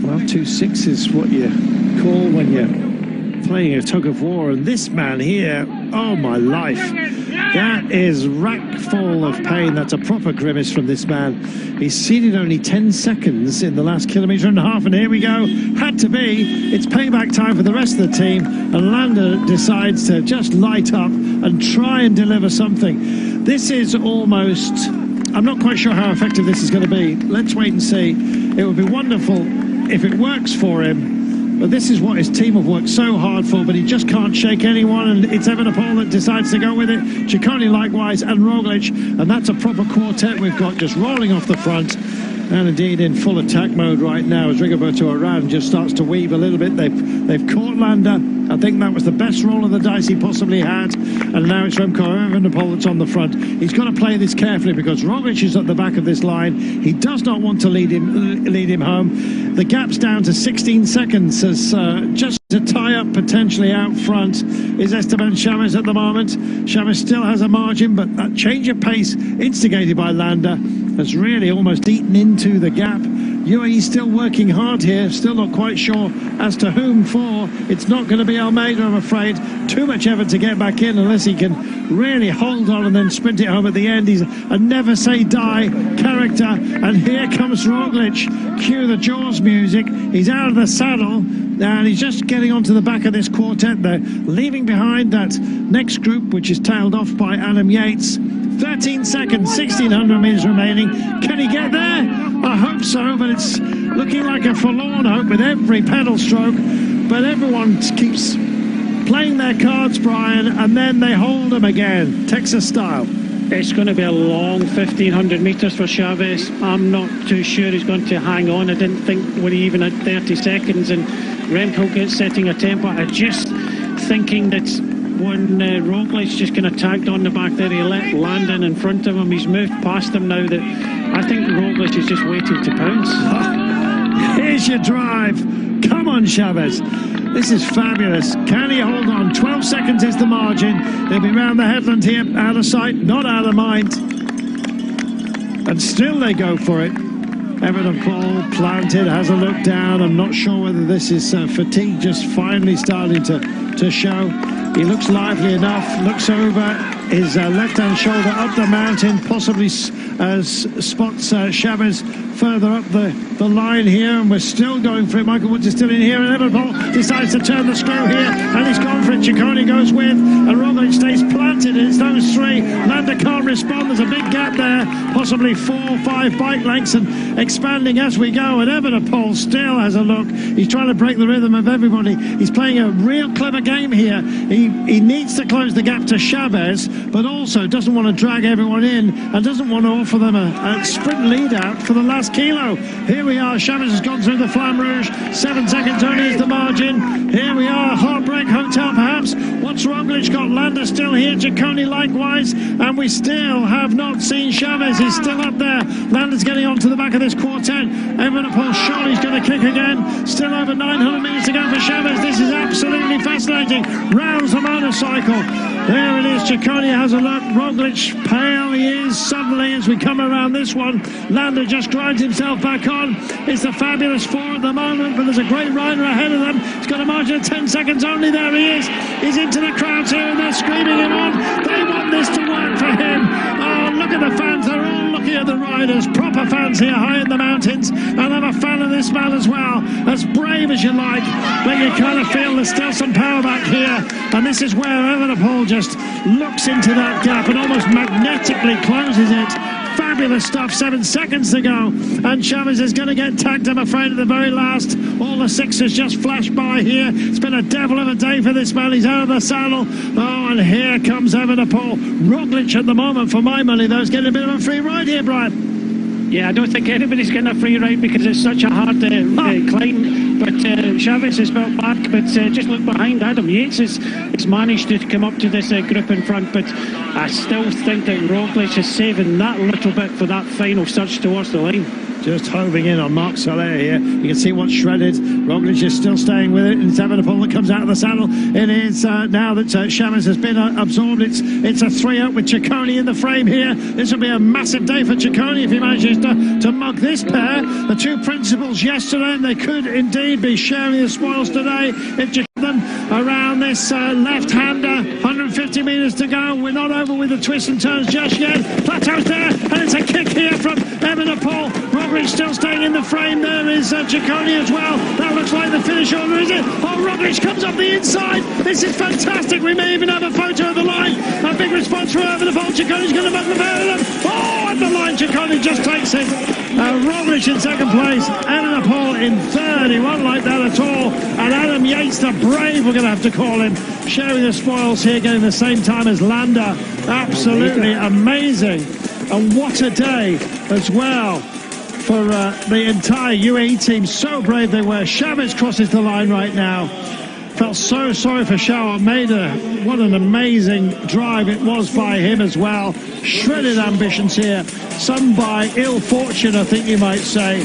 Well, 2.6 is what you call when you're playing a tug of war, and this man here, oh my life, that is rack full of pain. That's a proper grimace from this man. He's seeded only 10 seconds in the last kilometre and a half, and here we go. Had to be. It's payback time for the rest of the team, and Landa decides to just light up and try and deliver something. This is almost, I'm not quite sure how effective this is going to be. Let's wait and see. It would be wonderful if it works for him. But this is what his team have worked so hard for, but he just can't shake anyone, and it's Evenepoel that decides to go with it. Ciccone likewise, and Roglic, and that's a proper quartet we've got just rolling off the front. And indeed in full attack mode right now as Rigoberto Urán just starts to weave a little bit. They've caught Landa. I think that was the best roll of the dice he possibly had. And now it's Remco Evenepoel that's on the front. He's got to play this carefully because Roglic is at the back of this line. He does not want to lead him home. The gap's down to 16 seconds as just to tie up potentially out front is Esteban Chaves at the moment. Chaves still has a margin, but that change of pace instigated by Landa has really almost eaten into the gap. UAE still working hard here, still not quite sure as to whom for. It's not going to be Almeida, I'm afraid. Too much effort to get back in unless he can really hold on and then sprint it home at the end. He's a never say die character, and here comes Roglic. Cue the Jaws music. He's out of the saddle and he's just getting onto the back of this quartet. They're leaving behind that next group, which is tailed off by Adam Yates. 13 seconds, 1,600 metres remaining. Can he get there? I hope so, but it's looking like a forlorn hope with every pedal stroke. But everyone keeps playing their cards, Brian, and then they hold them again, Texas style. It's going to be a long 1,500 metres for Chaves. I'm not too sure he's going to hang on. I didn't think we're even at 30 seconds, and Remco gets setting a tempo. I just thinking that when Roglic's just kind of tagged on the back there, he let Landa in front of him. He's moved past him now. That I think Roglic is just waiting to pounce. Here's your drive. Come on, Chaves. This is fabulous. Can he hold on? 12 seconds is the margin. They'll be round the headland here, out of sight, not out of mind. And still they go for it. Evenepoel planted, has a look down. I'm not sure whether this is fatigue just finally starting to show. He looks lively enough, looks over his left-hand shoulder up the mountain, possibly spots Chaves further up the line here, and we're still going for it. Michael Woods is still in here, and Evenepoel decides to turn the screw here, and he's gone for it. Ciccone goes with, and Roglic stays planted in those three. Landa can't respond. There's a big gap there, possibly 4 or 5 bike lengths, and expanding as we go. And Evenepoel still has a look. He's trying to break the rhythm of everybody. He's playing a real clever game here. He needs to close the gap to Chaves, but also doesn't want to drag everyone in and doesn't want to offer them a sprint lead out for the last kilo. Here we are. Chaves has gone through the Flamme Rouge. 7 seconds only is the margin. Here we are. Heartbreak Hotel perhaps. What's Roglic got? Landa still here. Ciccone likewise. And we still have not seen Chaves. He's still up there. Landa's getting onto the back of this quartet. Evenepoel surely he's going to kick again. Still over 900 metres to go for Chaves. This is absolutely fascinating. Rounds the motorcycle. There it is. Ciccone has a look. Roglic pale he is suddenly as we come around this one. Landa just grinds himself back on. It's the fabulous 4 at the moment, but there's a great rider ahead of them. He's got a margin of 10 seconds only. There he is. He's into the crowds here and they're screaming him on. They want this to work for him. Oh, look at the fans. They're all looking at the riders. Proper fans here high in the mountains. And I'm a fan of this man as well. As brave as you like, but you kind of feel there's still some power back here. And this is where Evenepoel just looks into that gap and almost magnetically closes it. Fabulous stuff. 7 seconds to go, and Chaves is going to get tagged, I'm afraid, at the very last. All the sixes just flashed by here. It's been a devil of a day for this man. He's out of the saddle. Oh, and here comes Evenepoel. Roglic at the moment, for my money, though, is getting a bit of a free ride here, Brian. Yeah, I don't think anybody's getting a free ride because it's such a hard climb. But Chaves is built back, but just look behind. Adam Yates has managed to come up to this group in front, but I still think that Roglic is saving that little bit for that final surge towards the line. just hoving in on Marc Soler here. You can see what's shredded. Roglic is still staying with it, and it's Evenepoel that comes out of the saddle. It is now that Chaves has been absorbed. It's a 3-up with Ciccone in the frame here. This will be a massive day for Ciccone if he manages to mug this pair. The two principals yesterday, and they could indeed be sharing the spoils today if Ciccone around this left-hander. 150 metres to go. We're not over with the twists and turns just yet. Plateau's there, and it's a kick here from Evenepoel. Roglic still staying in the frame. There is Ciccone as well. That looks like the finish order, is it? Oh, Roglic comes up the inside. This is fantastic. We may even have a photo of the line. A big response from Evenepoel. Ciccone's going to mug the pair of them. Oh, at the line, Ciccone just takes it. Roglic in second place. Evenepoel in third. He won't like that at all. And Adam Yates, the brave, we're going to have to call him, sharing the spoils here, getting the same time as Landa. Absolutely amazing. And what a day as well for the entire UAE team. So brave they were. Chaves crosses the line right now. Felt so sorry for Shaw Almeida. What an amazing drive it was by him as well. Shredded ambitions here. Some by ill fortune, I think you might say.